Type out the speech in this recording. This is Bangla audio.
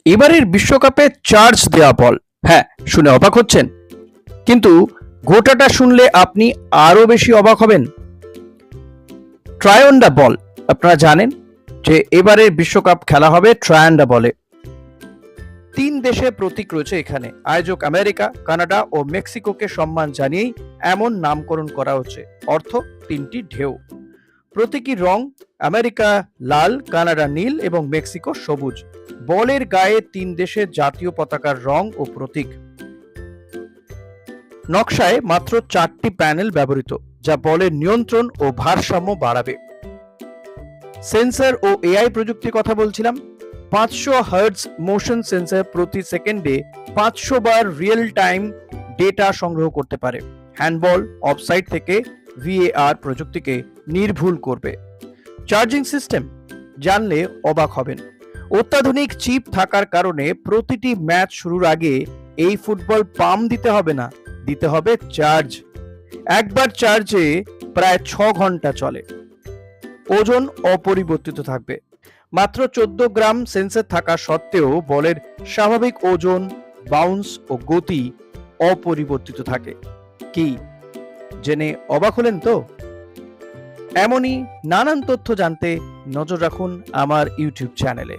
এবারের বিশ্বকাপে চার্জ দেওয়া বল। হ্যাঁ, শুনে অবাক হচ্ছেন, কিন্তু গোটাটা শুনলে আপনি আরো বেশি অবাক হবেন। ট্রায়ান্ডা বল। আপনারা জানেন যে এবারের বিশ্বকাপ খেলা হবে ট্রায়ান্ডা বলে। তিন দেশে প্রতীক রয়েছে এখানে। আয়োজক আমেরিকা, কানাডা ও মেক্সিকোকে সম্মান জানিয়েই এমন নামকরণ করা হচ্ছে। অর্থ তিনটি ঢেউ। প্রতীকী রং: আমেরিকা লাল, কানাডা নীল এবং মেক্সিকো সবুজ। বলের গায়ে তিন দেশের জাতীয় পতাকার রং ও প্রতীক। নকশায় মাত্র 4টি প্যানেল ব্যবহৃত, যা বলের নিয়ন্ত্রণ ও ভারসাম্য বাড়াবে। সেন্সর ও এআই প্রযুক্তির কথা বলছিলাম। 500 হার্টজ মোশন সেন্সর প্রতি সেকেন্ডে 500 বার রিয়েল টাইম ডেটা সংগ্রহ করতে পারে। হ্যান্ডবল, অফসাইড থেকে ভিএআর প্রযুক্তিকে নির্ভুল করবে। চার্জিং সিস্টেম জানলে অবাক হবেন। অত্যাধুনিক চিপ থাকার কারণে প্রতিটি ম্যাচ শুরুর আগে এই ফুটবল পাম্প দিতে হবে না, দিতে হবে চার্জ। একবার চার্জে প্রায় 6 ঘন্টা চলে। ওজন অপরিবর্তিত থাকবে। মাত্র 14 গ্রাম সেন্সর থাকা সত্ত্বেও বলের স্বাভাবিক ওজন, বাউন্স ও গতি অপরিবর্তিত থাকে। কি জেনে অবাক হলেন তো? এমনই নানান তথ্য জানতে নজর রাখুন আমার ইউটিউব চ্যানেলে।